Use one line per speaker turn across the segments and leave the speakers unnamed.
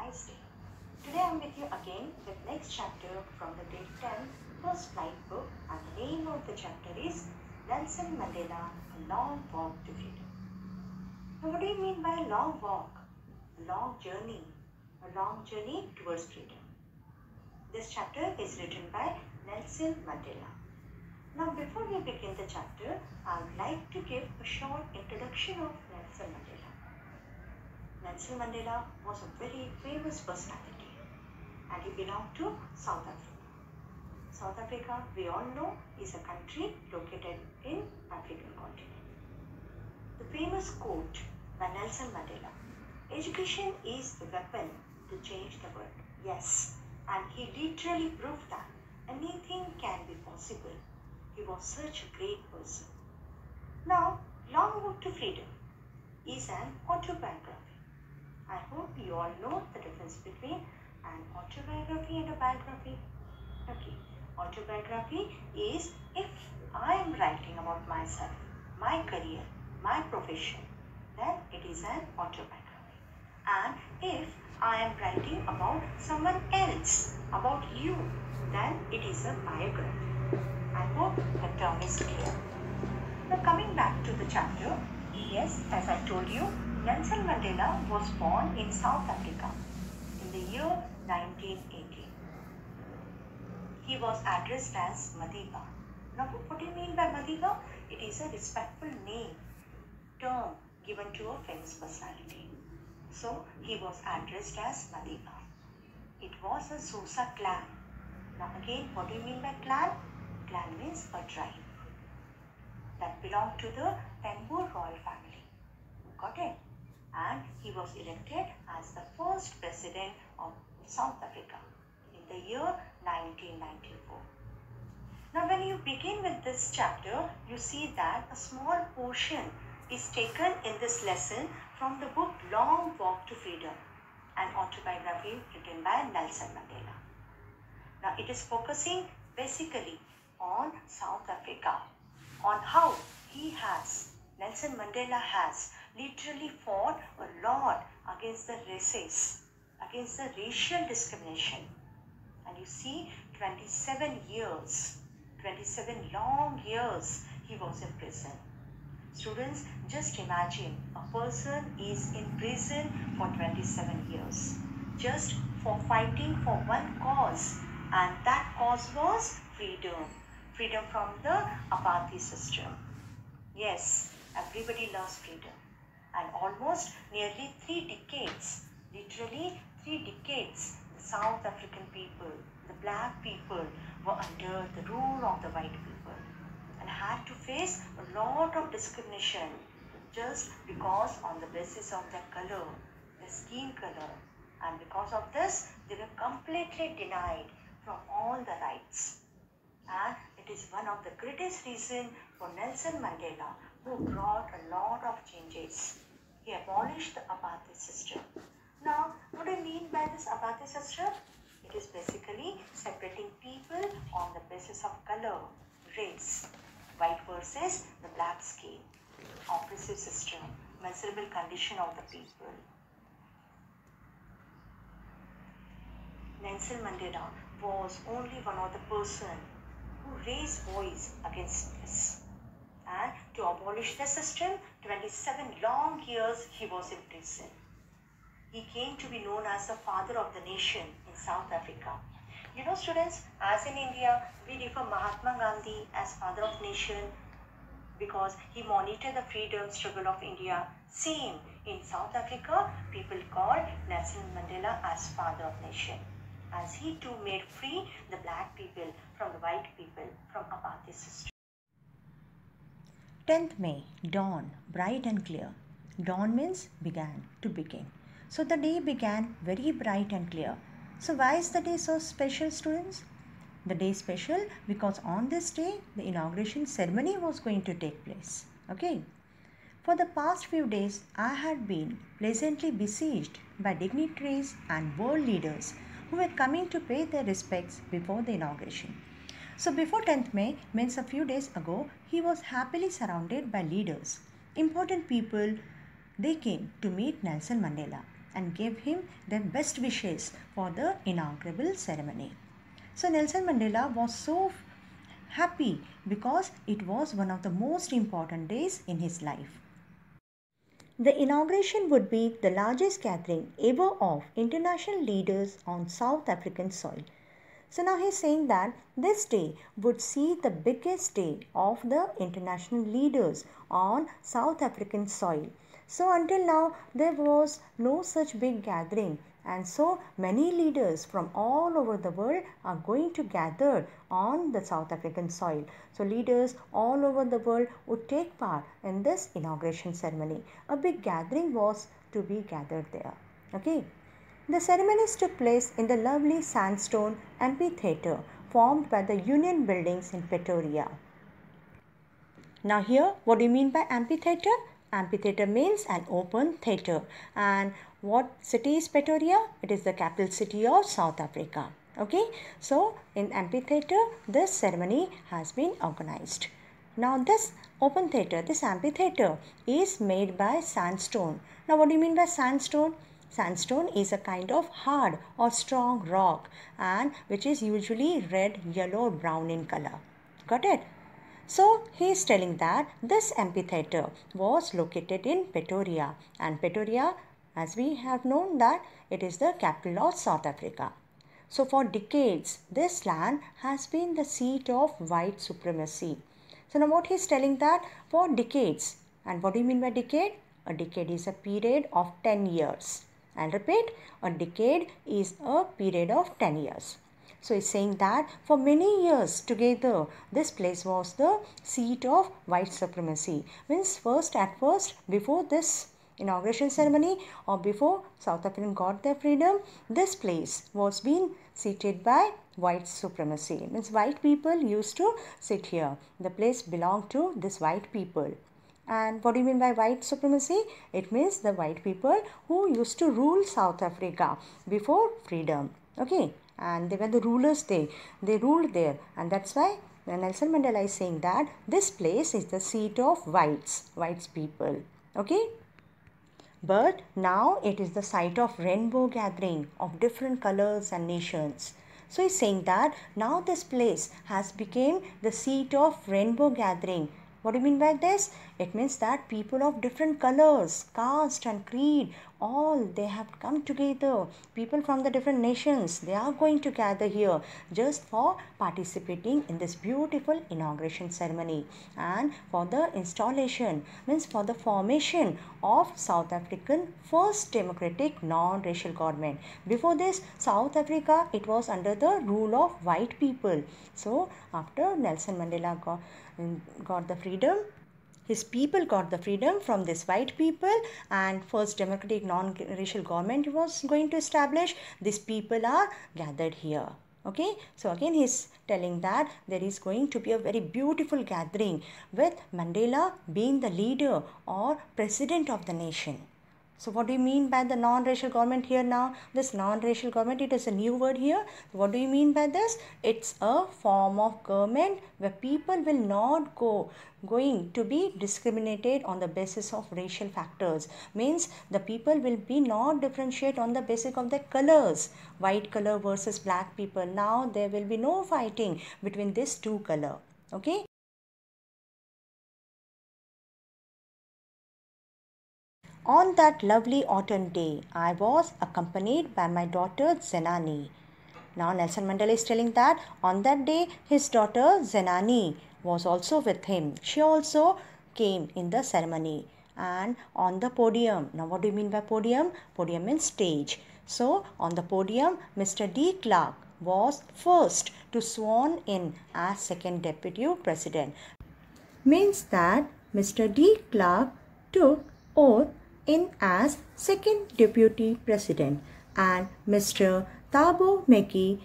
nice day. Today I am with you again with next chapter from the grade 10 first flight book, and the name of the chapter is Nelson Mandela, A Long Walk to Freedom. Now what do you mean by a long walk? A long journey towards freedom. This chapter is written by Nelson Mandela. Now before we begin the chapter, I would like to give a short introduction of Nelson Mandela. Nelson Mandela was a very famous personality and he belonged to South Africa. South Africa, we all know, is a country located in African continent. The famous quote by Nelson Mandela, "Education is the weapon to change the world." Yes, and he literally proved that anything can be possible. He was such a great person. Now, Long Walk to Freedom is an autobiography. I hope you all know the difference between an autobiography and a biography. Okay, autobiography is if I am writing about myself, my career, my profession, then it is an autobiography. And if I am writing about someone else, about you, then it is a biography. I hope the term is clear. Now coming back to the chapter, yes, as I told you, Nelson Mandela was born in South Africa in the year 1918. He was addressed as Madiba. Now what do you mean by Madiba? It is a respectful name, term given to a famous personality. So he was addressed as Madiba. It was a Xhosa clan. Now again, what do you mean by clan? Clan means a tribe that belonged to the Tambo royal family. Got it? And he was elected as the first president of South Africa in the year 1994. Now when you begin with this chapter, you see that a small portion is taken in this lesson from the book Long Walk to Freedom, an autobiography written by Nelson Mandela. Now it is focusing basically on South Africa, on how Nelson Mandela has literally fought a lot against the races, against the racial discrimination. And you see, 27 long years he was in prison. Students, just imagine a person is in prison for 27 years just for fighting for one cause, and that cause was freedom. Freedom from the apartheid system. Yes, everybody loves freedom. And almost nearly 3 decades, literally 3 decades, the South African people, the black people were under the rule of the white people and had to face a lot of discrimination just because on the basis of their color, their skin color. And because of this, they were completely denied from all the rights. And it is one of the greatest reasons for Nelson Mandela, who brought a lot of changes. He abolished the apartheid system. Now, what do I mean by this apartheid system? It is basically separating people on the basis of color, race, white versus the black skin, oppressive system, miserable condition of the people. Nelson Mandela was only one of the person who raised voice against this. And to abolish the system, 27 long years he was in prison. He came to be known as the father of the nation in South Africa. You know, students, as in India, we refer Mahatma Gandhi as father of nation because he monitored the freedom struggle of India. Same in South Africa, people called Nelson Mandela as father of nation, as he too made free the black people from the white people from apartheid system.
10th May, dawn, bright and clear. Dawn means began, to begin. So the day began very bright and clear. So why is the day so special, students? The day is special because on this day, the inauguration ceremony was going to take place. Okay. For the past few days, I had been pleasantly besieged by dignitaries and world leaders who were coming to pay their respects before the inauguration. So before 10th May, means a few days ago, he was happily surrounded by leaders, important people. They came to meet Nelson Mandela. and gave him their best wishes for the inaugural ceremony. So Nelson Mandela was so happy because it was one of the most important days in his life. The inauguration would be the largest gathering ever of international leaders on South African soil. So now he's saying that this day would see the biggest day of the international leaders on South African soil. So until now there was no such big gathering, and so many leaders from all over the world are going to gather on the South African soil. So leaders all over the world would take part in this inauguration ceremony. A big gathering was to be gathered there. Okay. The ceremonies took place in the lovely sandstone amphitheatre formed by the Union Buildings in Pretoria. Now here, what do you mean by amphitheatre? Amphitheatre means an open theatre. And what city is Pretoria? It is the capital city of South Africa. Okay, so in amphitheatre, this ceremony has been organized. Now this open theatre, this amphitheatre is made by sandstone. Now what do you mean by sandstone? Sandstone is a kind of hard or strong rock, and which is usually red, yellow or brown in color. Got it? So he is telling that this amphitheatre was located in Pretoria, and Pretoria, as we have known, that it is the capital of South Africa. So for decades this land has been the seat of white supremacy. So now what he is telling that for decades, and what do you mean by decade? A decade is a period of 10 years. I'll repeat, a decade is a period of 10 years. So he's saying that for many years together, this place was the seat of white supremacy. Means at first, before this inauguration ceremony or before South African got their freedom, this place was being seated by white supremacy. Means white people used to sit here. The place belonged to this white people. And what do you mean by white supremacy? It means the white people who used to rule South Africa before freedom. Okay, and they were the rulers. They ruled there, and that's why Nelson Mandela is saying that this place is the seat of whites people. Okay, but now it is the site of rainbow gathering of different colors and nations. So he's saying that now this place has become the seat of rainbow gathering. What do you mean by this? It means that people of different colors, caste and creed, all they have come together. People from the different nations, they are going to gather here just for participating in this beautiful inauguration ceremony and for the installation, means for the formation of South African first democratic non-racial government. Before this, South Africa, it was under the rule of white people. So after Nelson Mandela got the freedom, his people got the freedom from this white people, and first democratic non-racial government was going to establish. These people are gathered here. Okay, so again he's telling that there is going to be a very beautiful gathering with Mandela being the leader or president of the nation. So what do you mean by the non-racial government here now? This non-racial government, it is a new word here. What do you mean by this? It's a form of government where people will not going to be discriminated on the basis of racial factors. Means the people will be not differentiate on the basis of their colors. White color versus black people. Now there will be no fighting between these two color. Okay. On that lovely autumn day, I was accompanied by my daughter Zenani. Now Nelson Mandela is telling that on that day, his daughter Zenani was also with him. She also came in the ceremony and on the podium. Now what do you mean by podium? Podium means stage. So on the podium, Mr. De Klerk was first to sworn in as second deputy president. Means that Mr. De Klerk took oath in as second deputy president and Mr. Thabo Mbeki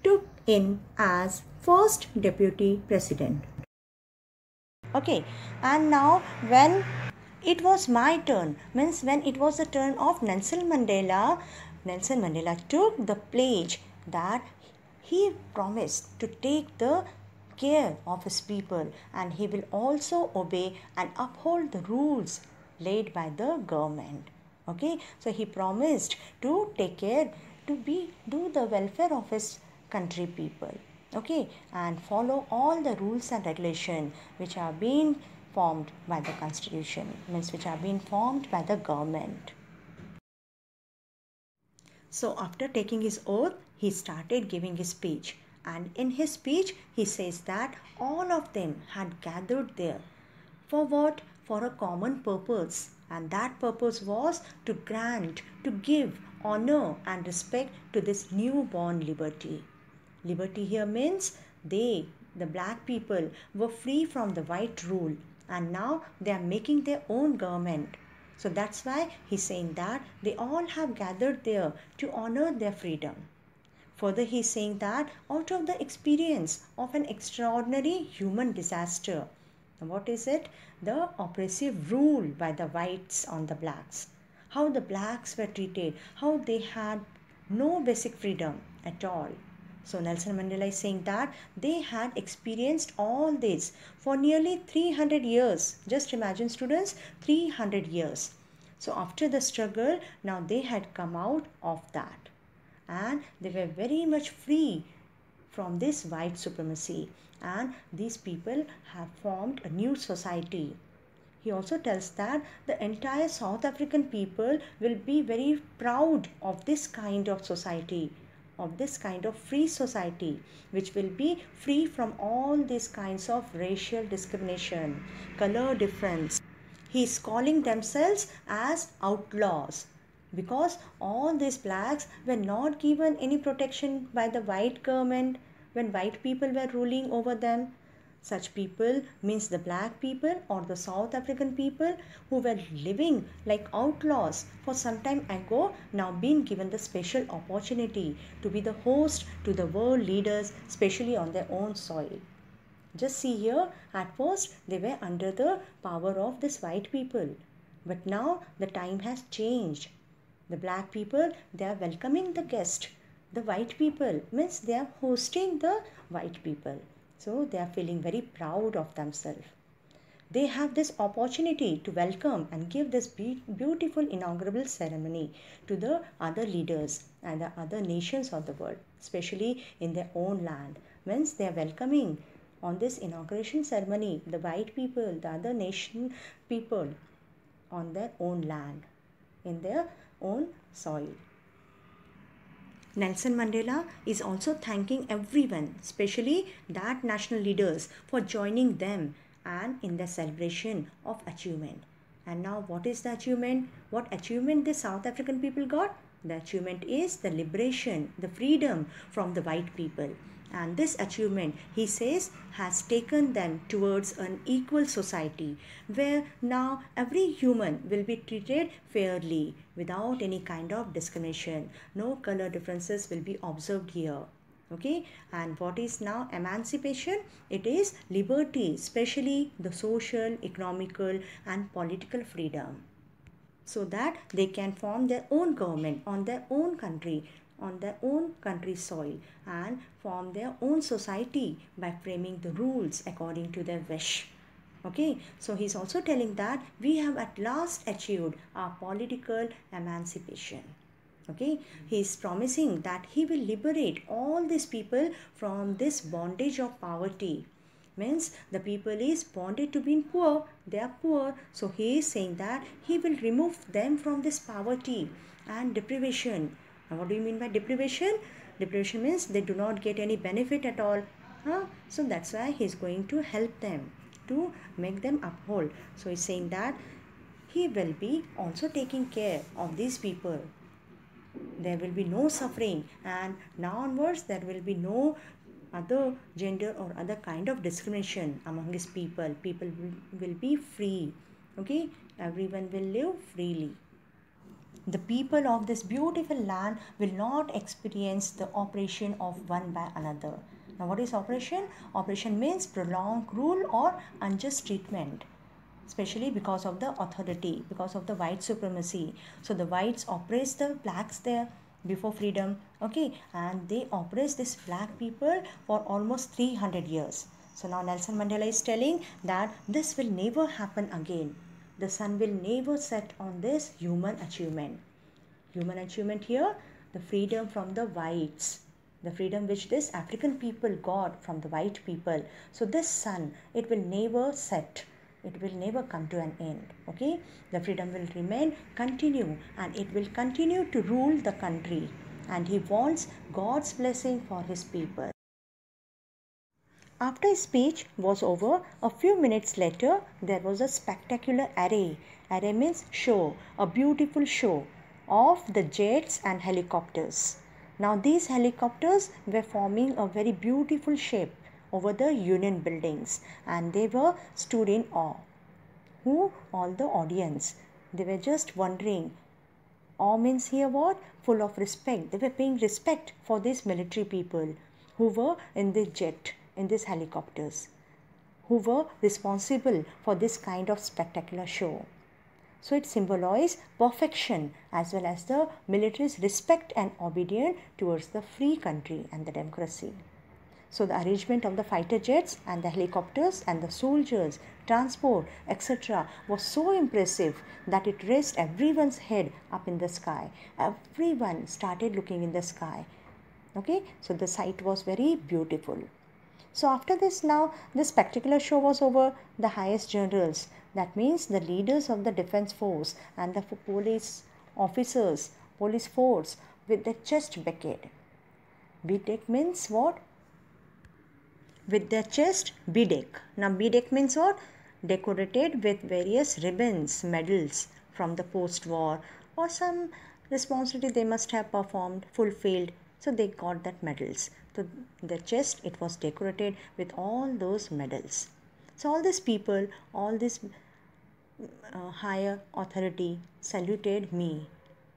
took in as first deputy president. Okay, and now when it was my turn, means when it was the turn of Nelson Mandela took the pledge that he promised to take the care of his people and he will also obey and uphold the rules laid by the government. Okay, so he promised to take care, to do the welfare of his country people. Okay, and follow all the rules and regulation which are being formed by the constitution, means which are being formed by the government. So after taking his oath, he started giving his speech. And in his speech, he says that all of them had gathered there. For what? For a common purpose. And that purpose was to grant, to give honor and respect to this newborn liberty. Liberty here means they, the black people, were free from the white rule, and now they are making their own government. So that's why he's saying that they all have gathered there to honor their freedom. Further, he's saying that out of the experience of an extraordinary human disaster, what is it? The oppressive rule by the whites on the blacks. How the blacks were treated, how they had no basic freedom at all. So Nelson Mandela is saying that they had experienced all this for nearly 300 years. Just imagine, students, 300 years. So after the struggle, now they had come out of that. And they were very much free from this white supremacy. And these people have formed a new society. He also tells that the entire South African people will be very proud of this kind of society, of this kind of free society, which will be free from all these kinds of racial discrimination, color difference. He is calling themselves as outlaws because all these blacks were not given any protection by the white government when white people were ruling over them. Such people means the black people or the South African people who were living like outlaws for some time ago, now being given the special opportunity to be the host to the world leaders, especially on their own soil. Just see here, at first they were under the power of this white people. But now the time has changed. The black people, they are welcoming the guest. The white people means they are hosting the white people. So they are feeling very proud of themselves. They have this opportunity to welcome and give this beautiful inaugural ceremony to the other leaders and the other nations of the world, especially in their own land. Means they are welcoming on this inauguration ceremony the white people, the other nation people on their own land, in their own soil. Nelson Mandela is also thanking everyone, especially that national leaders, for joining them and in the celebration of achievement. And now what is the achievement? What achievement the South African people got? The achievement is the liberation, the freedom from the white people. And this achievement, he says, has taken them towards an equal society where now every human will be treated fairly without any kind of discrimination. No color differences will be observed here. Okay, and what is now emancipation? It is liberty, especially the social, economical, and political freedom, so that they can form their own government on their own country, on their own country's soil, and form their own society by framing the rules according to their wish. Okay, so he's also telling that we have at last achieved our political emancipation. Okay, he is promising that he will liberate all these people from this bondage of poverty. Means the people is bonded to being poor, they are poor, so he is saying that he will remove them from this poverty and deprivation. Now what do you mean by deprivation? Deprivation means they do not get any benefit at all. So that's why he is going to help them, to make them uphold. So he's saying that he will be also taking care of these people. There will be no suffering, and now onwards there will be no other gender or other kind of discrimination among his people. People will be free. Okay, everyone will live freely. The people of this beautiful land will not experience the oppression of one by another. Now what is oppression? Oppression means prolonged rule or unjust treatment, especially because of the authority, because of the white supremacy. So the whites oppress the blacks there before freedom, okay, and they oppress these black people for almost 300 years. So now Nelson Mandela is telling that this will never happen again. the sun will never set on this human achievement. Human achievement here, the freedom from the whites, the freedom which this African people got from the white people. So this sun, it will never set, it will never come to an end. Okay, the freedom will remain, continue, and it will continue to rule the country, and he wants God's blessing for his people. After his speech was over, a few minutes later, there was a spectacular array. Array means show, a beautiful show of the jets and helicopters. Now these helicopters were forming a very beautiful shape over the Union buildings, and they were stood in awe. Who? All the audience. They were just wondering. Awe means here what? Full of respect. They were paying respect for these military people who were in the jet, in these helicopters, who were responsible for this kind of spectacular show. So it symbolized perfection as well as the military's respect and obedience towards the free country and the democracy. So the arrangement of the fighter jets and the helicopters and the soldiers, transport, etc. was so impressive that it raised everyone's head up in the sky. Everyone started looking in the sky. Okay, so the sight was very beautiful. So after this, now this spectacular show was over, the highest generals, that means the leaders of the defense force and the police officers, police force, with their chest beaded. Beaded means what? With their chest beaded. Now beaded means what? Decorated with various ribbons, medals from the post-war or some responsibility they must have performed, fulfilled. So they got that medals. So their chest, it was decorated with all those medals. So all these people, all this higher authority saluted me.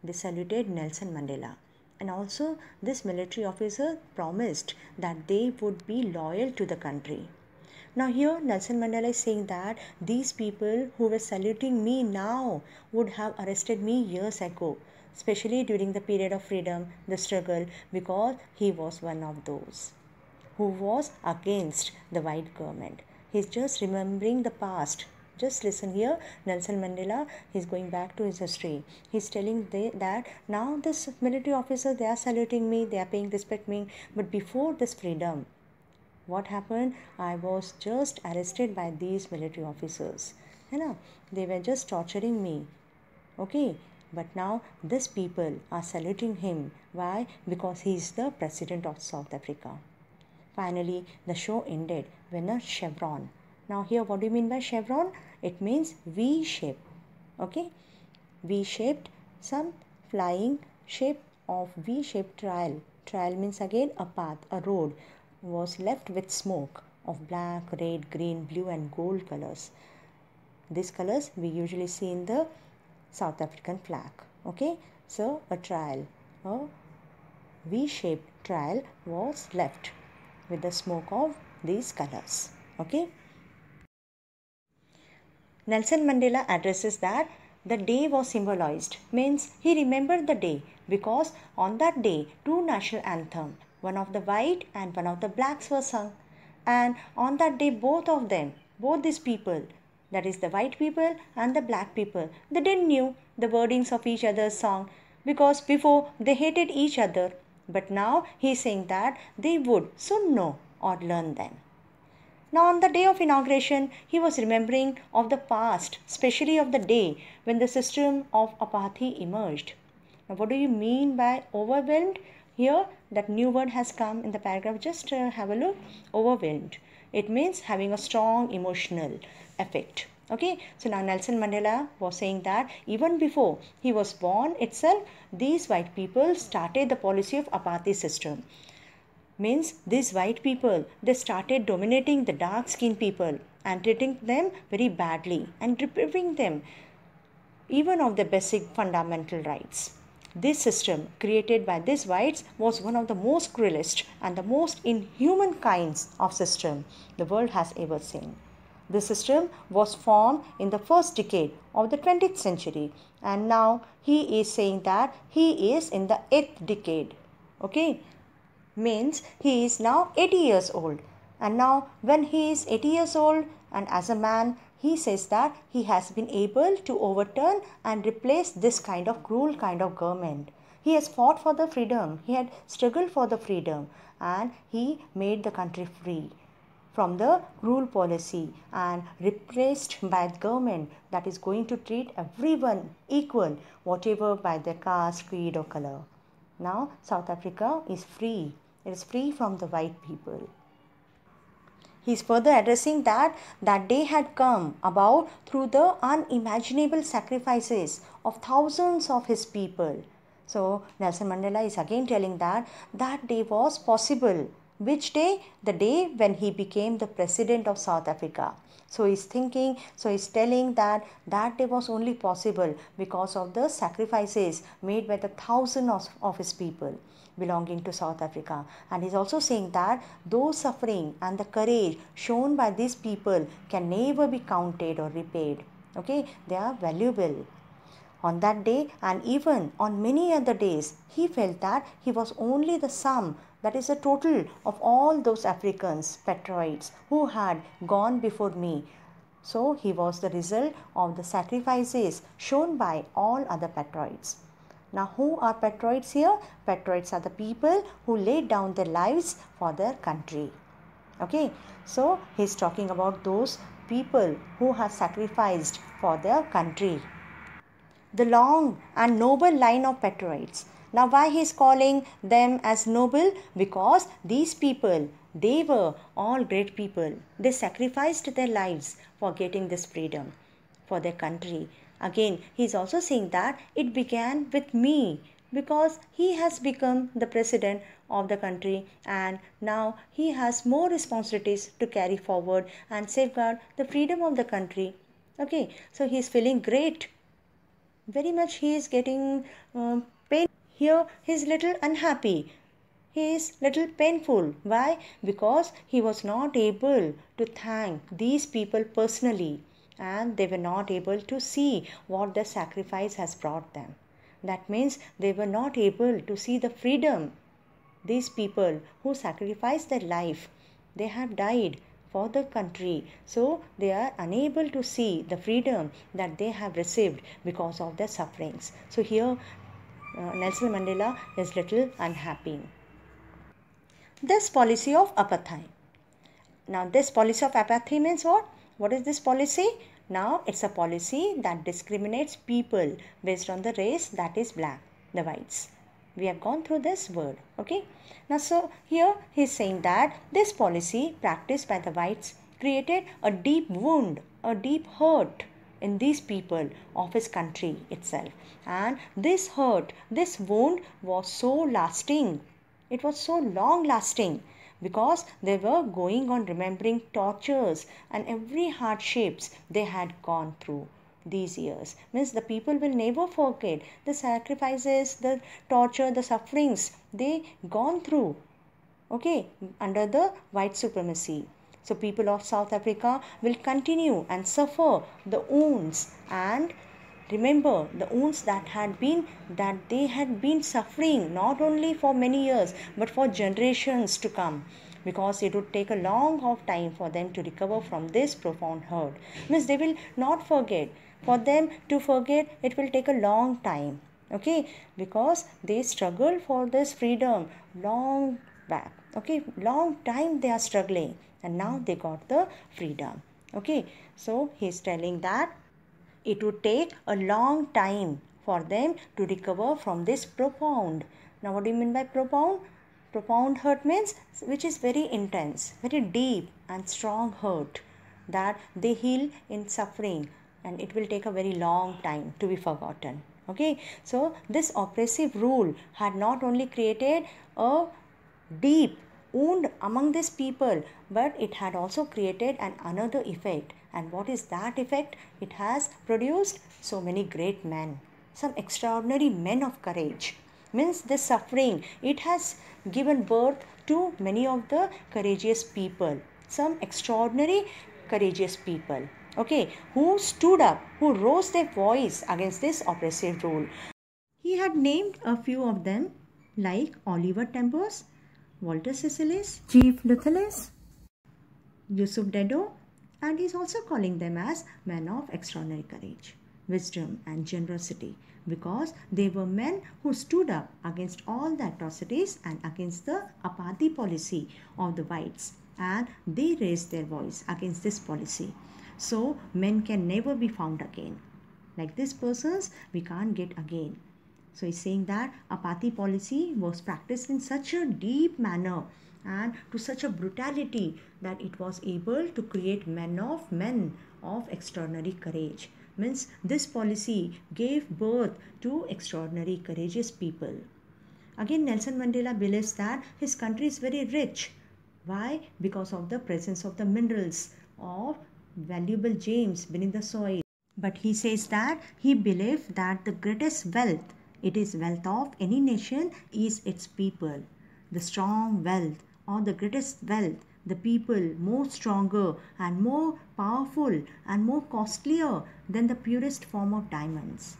They saluted Nelson Mandela. And also this military officer promised that they would be loyal to the country. Now here Nelson Mandela is saying that these people who were saluting me now would have arrested me years ago, especially during the period of freedom, the struggle, because he was one of those who was against the white government. He's just remembering the past. Just listen here, Nelson Mandela, he's going back to his history. He's telling that now this military officers, they are saluting me, they are paying respect me. But before this freedom, what happened? I was just arrested by these military officers. You know, they were just torturing me. Okay, but now these people are saluting him. Why? Because he is the president of South Africa. Finally, the show ended when a chevron. Now here, what do you mean by chevron? It means V-shape. Okay, V-shaped, some flying shape of V-shaped trail. Trail means again a path, a road was left with smoke of black, red, green, blue and gold colors. These colors we usually see in the South African flag. Okay, so a trail, a V-shaped trail was left with the smoke of these colors. Okay. Nelson Mandela addresses that the day was symbolized, means he remembered the day because on that day two national anthems, one of the white and one of the blacks were sung, and on that day both of them, both these people, that is the white people and the black people, they didn't knew the wordings of each other's song because before they hated each other, but now he is saying that they would soon know or learn them. Now on the day of inauguration, he was remembering of the past, especially of the day when the system of apartheid emerged. Now what do you mean by overwhelmed? Here that new word has come in the paragraph, just have a look. Overwhelmed. It means having a strong emotional effect. Okay, so now Nelson Mandela was saying that even before he was born itself, these white people started the policy of apartheid system. Means these white people, they started dominating the dark skinned people and treating them very badly and depriving them even of the basic fundamental rights. This system created by these whites was one of the most cruelest and the most inhuman kinds of system the world has ever seen. This system was formed in the first decade of the 20th century, and now he is saying that he is in the 8th decade. Okay, means he is now 80 years old, and now when he is 80 years old and as a man, he says that he has been able to overturn and replace this kind of cruel kind of government. He has fought for the freedom, he had struggled for the freedom, and he made the country free from the cruel policy and replaced by the government that is going to treat everyone equal, whatever by their caste, creed or color. Now South Africa is free. It is free from the white people. He is further addressing that day had come about through the unimaginable sacrifices of thousands of his people. So Nelson Mandela is again telling that day was possible. Which day? The day when he became the president of South Africa. So he's telling that day was only possible because of the sacrifices made by the thousands of his people belonging to South Africa. And he's also saying that those suffering and the courage shown by these people can never be counted or repaid. Okay, they are valuable. On that day and even on many other days, he felt that he was only the sum, that is the total of all those Africans, patriots who had gone before me. So he was the result of the sacrifices shown by all other patriots. Now who are patriots here? Patriots are the people who laid down their lives for their country. Okay, so he's talking about those people who have sacrificed for their country. The long and noble line of patriots. Now why he is calling them as noble? Because these people, they were all great people. They sacrificed their lives for getting this freedom for their country. Again, he is also saying that it began with me, because he has become the president of the country and now he has more responsibilities to carry forward and safeguard the freedom of the country. Okay, so he is feeling great. Very much he is getting pain. Here he is little unhappy. He is little painful. Why? Because he was not able to thank these people personally and they were not able to see what the sacrifice has brought them. That means they were not able to see the freedom. These people who sacrificed their life, they have died for the country, so they are unable to see the freedom that they have received because of their sufferings. So here Nelson Mandela is little unhappy. This policy of apartheid. Now this policy of apartheid means what? What is this policy? Now it's a policy that discriminates people based on the race, that is black, the whites. We have gone through this word. Okay. Now so here he is saying that this policy practiced by the whites created a deep wound, a deep hurt in these people of his country itself. And this hurt, this wound was so lasting. It was so long lasting because they were going on remembering tortures and every hardships they had gone through these years. Means the people will never forget the sacrifices, the torture, the sufferings they gone through, okay, under the white supremacy. So people of South Africa will continue and suffer the wounds and remember the wounds that they had been suffering not only for many years but for generations to come, because it would take a long time for them to recover from this profound hurt. Means they will not forget. For them to forget, it will take a long time. Okay, because they struggled for this freedom long back. Okay, long time they are struggling and now they got the freedom. Okay, so he is telling that it would take a long time for them to recover from this profound. Now what do you mean by profound? Profound hurt means which is very intense, very deep and strong hurt that they heal in suffering, and it will take a very long time to be forgotten. Okay, so this oppressive rule had not only created a deep wound among these people, but it had also created another effect. And what is that effect? It has produced so many great men, some extraordinary men of courage. Means this suffering, it has given birth to many of the courageous people, some extraordinary courageous people, okay, who stood up, who rose their voice against this oppressive rule. He had named a few of them like Oliver Tambo, Walter Sisulu, Chief Lutherlis, Yusuf Daddo, And he's also calling them as men of extraordinary courage, wisdom, and generosity, because they were men who stood up against all the atrocities and against the apathy policy of the whites, and they raised their voice against this policy. So men can never be found again. Like these persons, we can't get again. So he's saying that apathy policy was practiced in such a deep manner and to such a brutality that it was able to create men of extraordinary courage. Means this policy gave birth to extraordinary courageous people. Again, Nelson Mandela believes that his country is very rich. Why? Because of the presence of the minerals of valuable gems beneath the soil. But he says that he believes that the greatest wealth, it is wealth of any nation, is its people. The strong wealth or the greatest wealth, the people more stronger and more powerful and more costlier than the purest form of diamonds.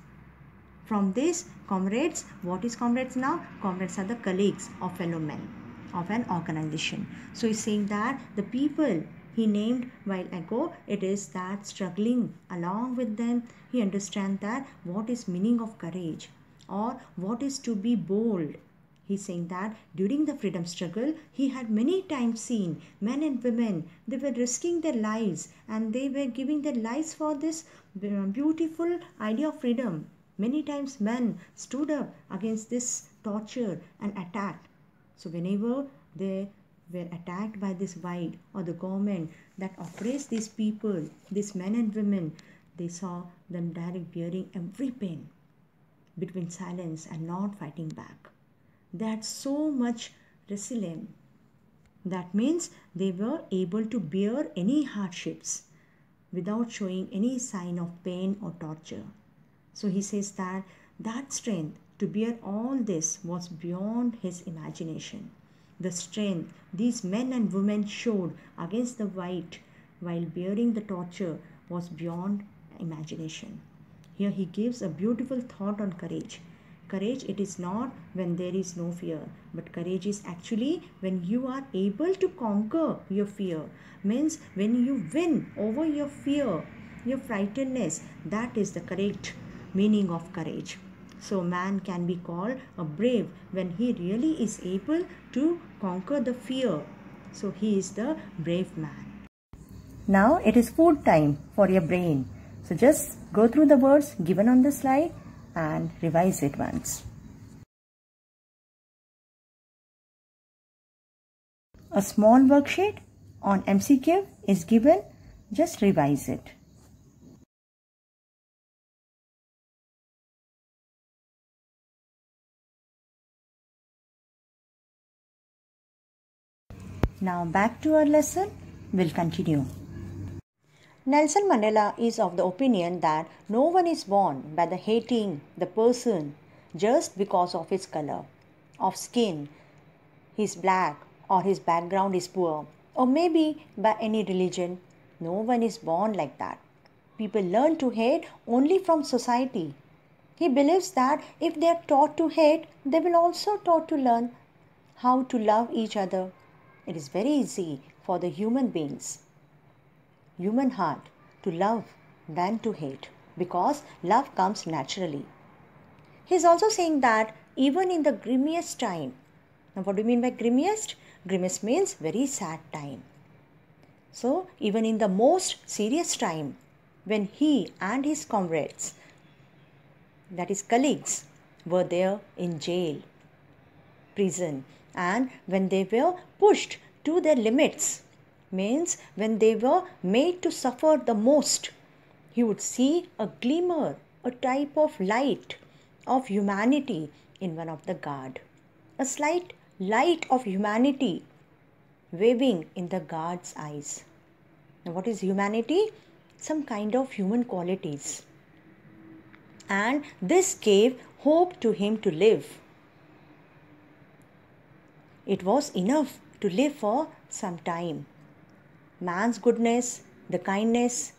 From this, comrades, what is comrades now? Comrades are the colleagues or fellow men of an organization. So he's saying that the people he named while ago, it is that struggling along with them, he understands that what is meaning of courage or what is to be bold. He's saying that during the freedom struggle, he had many times seen men and women, they were risking their lives and they were giving their lives for this beautiful idea of freedom. Many times men stood up against this torture and attacked. So whenever they were attacked by this white or the government that oppressed these people, these men and women, they saw them direct bearing every pain between silence and not fighting back. They had so much resilience. That means they were able to bear any hardships without showing any sign of pain or torture. So he says that that strength to bear all this was beyond his imagination. The strength these men and women showed against the white while bearing the torture was beyond imagination. Here he gives a beautiful thought on courage. Courage, it is not when there is no fear, but courage is actually when you are able to conquer your fear. Means when you win over your fear, your frightenedness, that is the correct meaning of courage. So man can be called a brave when he really is able to conquer the fear. So he is the brave man. Now it is food time for your brain. So just go through the words given on the slide and revise it once. A small worksheet on MCQ is given. Just revise it. Now back to our lesson. We'll continue. Nelson Mandela is of the opinion that no one is born by the hating the person just because of his color of skin, he's black or his background is poor, or maybe by any religion. No one is born like that. People learn to hate only from society. He believes that if they are taught to hate, they will also taught to learn how to love each other. It is very easy for the human beings, human heart, to love than to hate, because love comes naturally. He is also saying that even in the grimmiest time, now what do you mean by grimmiest? Grimmiest means very sad time. So even in the most serious time, when he and his comrades, that is colleagues, were there in jail, prison, and when they were pushed to their limits, means when they were made to suffer the most, he would see a glimmer, a type of light of humanity in one of the guard, a slight light of humanity waving in the guard's eyes. Now what is humanity? Some kind of human qualities. And this gave hope to him to live. It was enough to live for some time. Man's goodness, the kindness,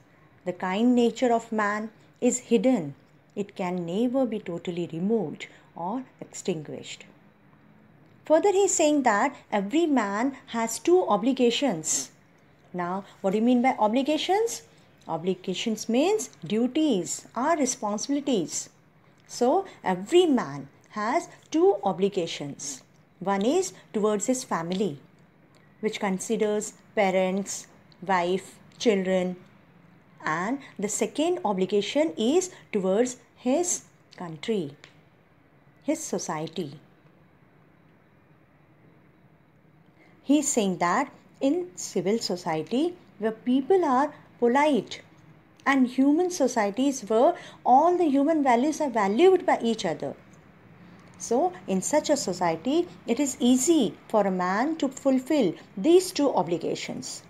the kind nature of man is hidden. It can never be totally removed or extinguished. Further, he is saying that every man has two obligations. Now, what do you mean by obligations? Obligations means duties or responsibilities. So, every man has two obligations. One is towards his family, which considers parents, wife, children, and the second obligation is towards his country, his society. He is saying that in civil society where people are polite and human societies where all the human values are valued by each other. So, in such a society, it is easy for a man to fulfill these two obligations.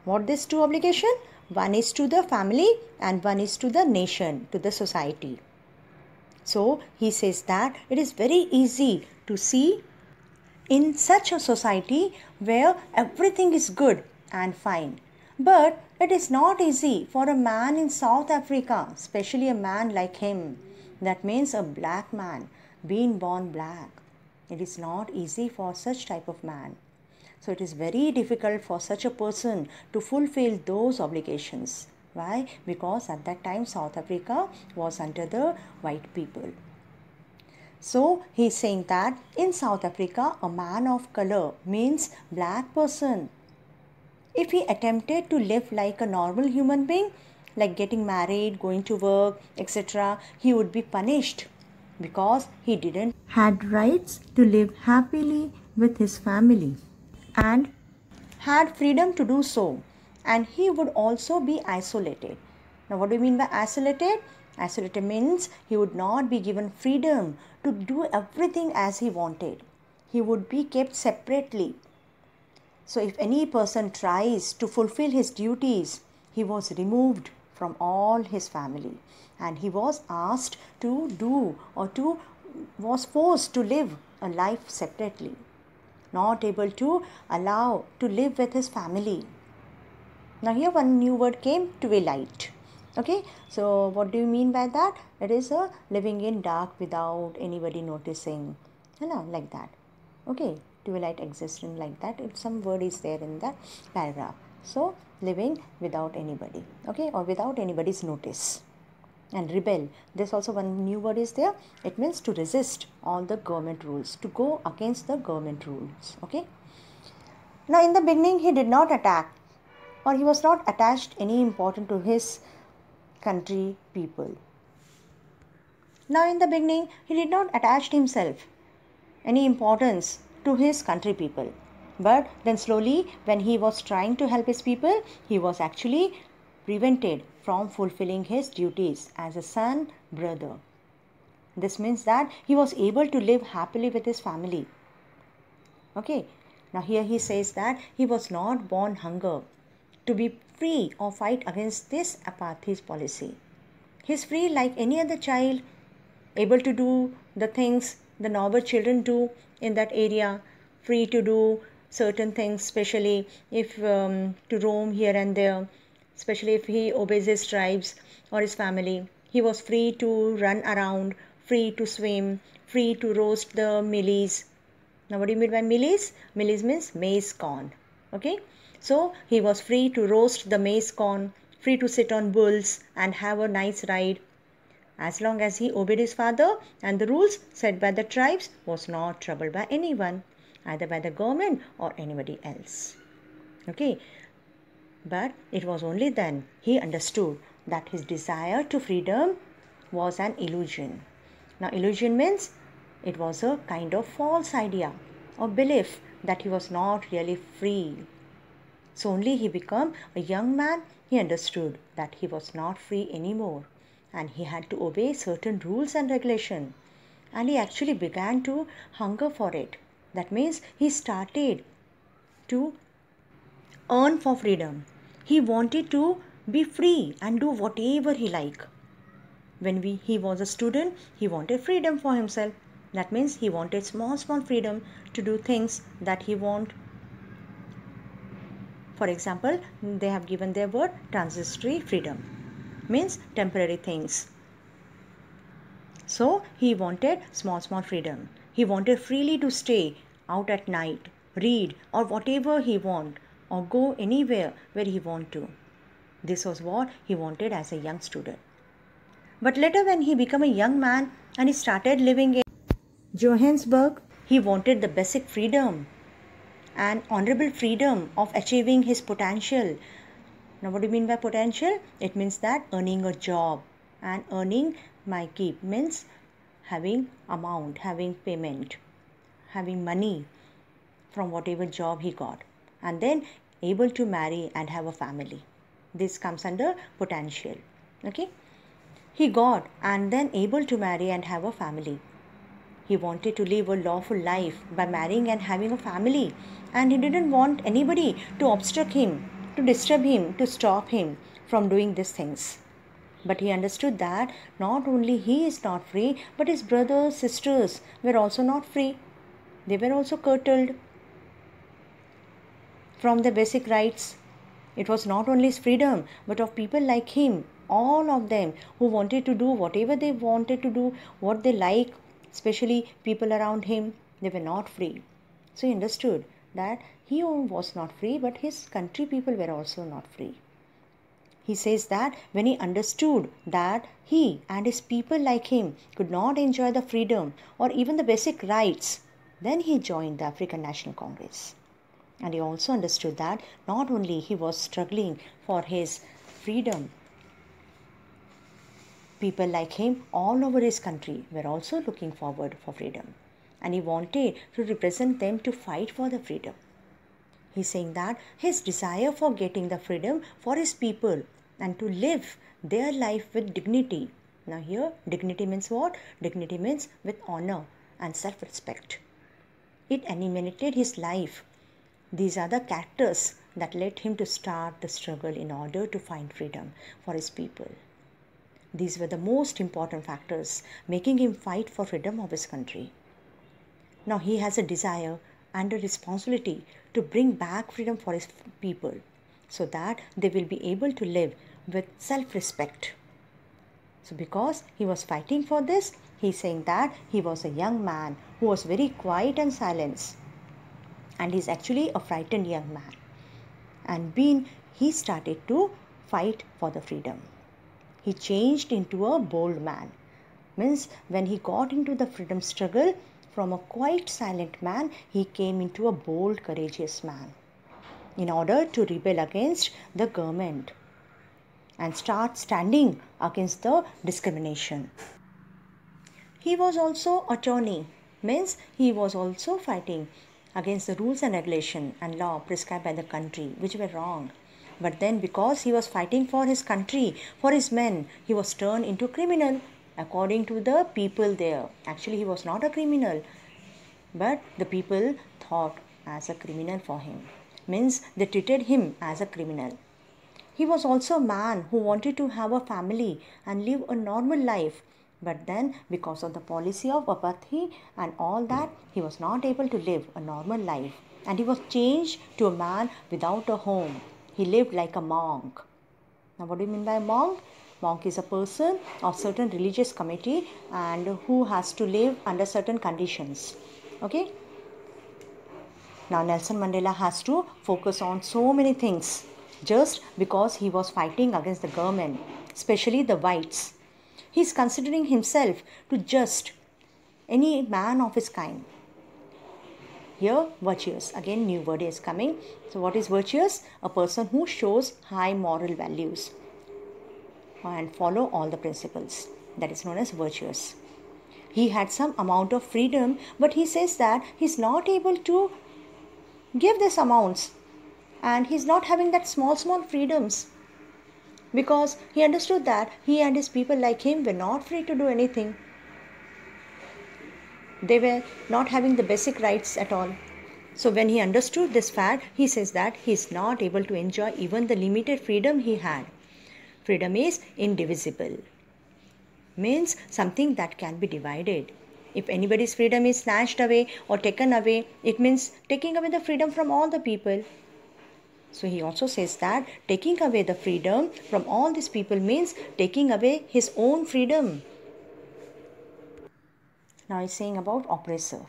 What these two obligations? One is to the family and one is to the nation, to the society. So, he says that it is very easy to see in such a society where everything is good and fine. But it is not easy for a man in South Africa, especially a man like him. That means a black man, being born black. It is not easy for such type of man. So it is very difficult for such a person to fulfill those obligations. Why? Because at that time South Africa was under the white people. So he is saying that in South Africa, a man of color means black person. If he attempted to live like a normal human being, like getting married, going to work, etc., he would be punished because he didn't had rights to live happily with his family and had freedom to do so, and he would also be isolated. Now, what do you mean by isolated? Isolated means he would not be given freedom to do everything as he wanted. He would be kept separately. So, if any person tries to fulfill his duties, he was removed from all his family and he was asked to do or to was forced to live a life separately, not able to allow to live with his family. Now here one new word came, twilight. Okay, so what do you mean by that? It is a living in dark without anybody noticing, like that. Okay, twilight existing like that. If some word is there in that paragraph. So living without anybody, okay, or without anybody's notice. And rebel, there's also one new word is there. It means to resist all the government rules, to go against the government rules. Okay. Now in the beginning he did not attack, or he was not attached any importance to his country people. Now in the beginning he did not attach himself any importance to his country people. But then slowly when he was trying to help his people, he was actually prevented from fulfilling his duties as a son, brother. This means that he was able to live happily with his family. Okay, now here he says that he was not born hunger to be free or fight against this apartheid policy. He is free like any other child, able to do the things the normal children do in that area, free to do certain things, especially if to roam here and there, especially if he obeys his tribes or his family. He was free to run around, free to swim, free to roast the mealies. Now what do you mean by mealies? Mealies means maize corn. Okay, so he was free to roast the maize corn, free to sit on bulls and have a nice ride. As long as he obeyed his father and the rules set by the tribes, was not troubled by anyone, either by the government or anybody else. Okay, but it was only then he understood that his desire to freedom was an illusion. Now illusion means it was a kind of false idea or belief that he was not really free. So only he became a young man, he understood that he was not free anymore and he had to obey certain rules and regulations, and he actually began to hunger for it. That means he started to earn for freedom. He wanted to be free and do whatever he liked. When he was a student, he wanted freedom for himself. That means he wanted small freedom to do things that he want. For example, they have given their word transitory freedom, means temporary things. So he wanted small freedom. He wanted freely to stay out at night, read or whatever he want, or go anywhere where he wanted to. This was what he wanted as a young student. But later when he became a young man and he started living in Johannesburg, he wanted the basic freedom and honorable freedom of achieving his potential. Now what do you mean by potential? It means that earning a job, and earning my keep means having amount, having payment, having money from whatever job he got, and then able to marry and have a family. This comes under potential. Okay, he got and then able to marry and have a family. He wanted to live a lawful life by marrying and having a family, and he didn't want anybody to obstruct him, to disturb him, to stop him from doing these things. But he understood that not only he is not free, but his brothers, sisters were also not free. They were also curtailed from their basic rights. It was not only his freedom, but of people like him, all of them who wanted to do whatever they wanted to do, what they like, especially people around him, they were not free. So he understood that he was not free, but his country people were also not free. He says that when he understood that he and his people like him could not enjoy the freedom or even the basic rights, then he joined the African National Congress. And he also understood that not only he was struggling for his freedom, people like him all over his country were also looking forward for freedom. And he wanted to represent them to fight for the freedom. He's saying that his desire for getting the freedom for his people and to live their life with dignity. Now here, dignity means what? Dignity means with honor and self-respect. It animated his life. These are the characters that led him to start the struggle in order to find freedom for his people. These were the most important factors making him fight for freedom of his country. Now he has a desire and a responsibility to bring back freedom for his people so that they will be able to live with self-respect. So because he was fighting for this, he's saying that he was a young man who was very quiet and silent. And he's actually a frightened young man. And he started to fight for the freedom. He changed into a bold man. Means when he got into the freedom struggle, from a quiet silent man, he came into a bold, courageous man in order to rebel against the government and start standing against the discrimination. He was also attorney, means he was also fighting against the rules and regulation and law prescribed by the country, which were wrong. But then because he was fighting for his country, for his men, he was turned into criminal according to the people there. Actually, he was not a criminal, but the people thought as a criminal for him. Means they treated him as a criminal. He was also a man who wanted to have a family and live a normal life. But then because of the policy of apartheid and all that, he was not able to live a normal life. And he was changed to a man without a home. He lived like a monk. Now what do you mean by monk? Monk is a person of certain religious committee and who has to live under certain conditions. Okay? Now Nelson Mandela has to focus on so many things just because he was fighting against the government, especially the whites. He is considering himself to just any man of his kind. Here, virtuous. Again, new word is coming. So what is virtuous? A person who shows high moral values and follow all the principles. That is known as virtuous. He had some amount of freedom, but he says that he's not able to give these amounts and he's not having that small freedoms because he understood that he and his people like him were not free to do anything. They were not having the basic rights at all. So when he understood this fact, he says that he is not able to enjoy even the limited freedom he had. Freedom is indivisible. Means something that can be divided. If anybody's freedom is snatched away or taken away, it means taking away the freedom from all the people. So he also says that taking away the freedom from all these people means taking away his own freedom. Now he's saying about oppressor.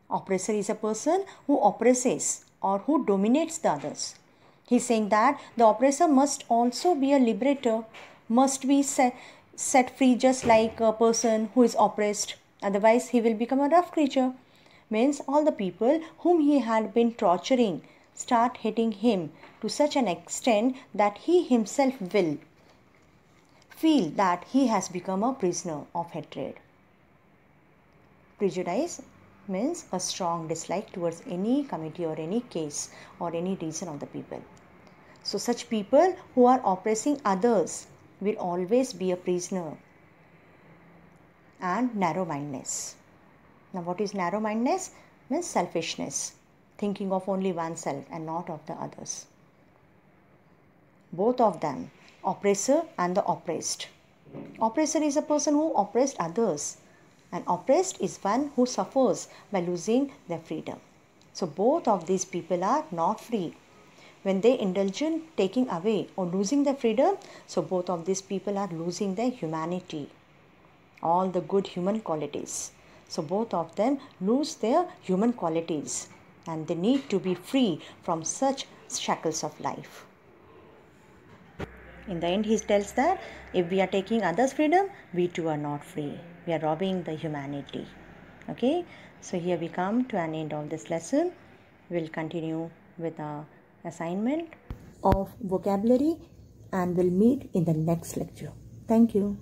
Oppressor is a person who oppresses or who dominates the others. He's saying that the oppressor must also be a liberator, must be set free just like a person who is oppressed. Otherwise, he will become a rough creature. Means all the people whom he had been torturing start hating him to such an extent that he himself will feel that he has become a prisoner of hatred. Prejudice means a strong dislike towards any committee or any case or any reason of the people. So such people who are oppressing others will always be a prisoner. And narrow-mindedness. Now what is narrow-mindedness? Means selfishness, thinking of only oneself and not of the others. Both of them, oppressor and the oppressed. Oppressor is a person who oppressed others, and oppressed is one who suffers by losing their freedom. So both of these people are not free. When they indulge in taking away or losing their freedom, so both of these people are losing their humanity, all the good human qualities. So both of them lose their human qualities and they need to be free from such shackles of life. In the end, he tells that if we are taking others' freedom, we too are not free. We are robbing the humanity. Okay, so here we come to an end of this lesson. We'll continue with our assignment of vocabulary and we'll meet in the next lecture. Thank you.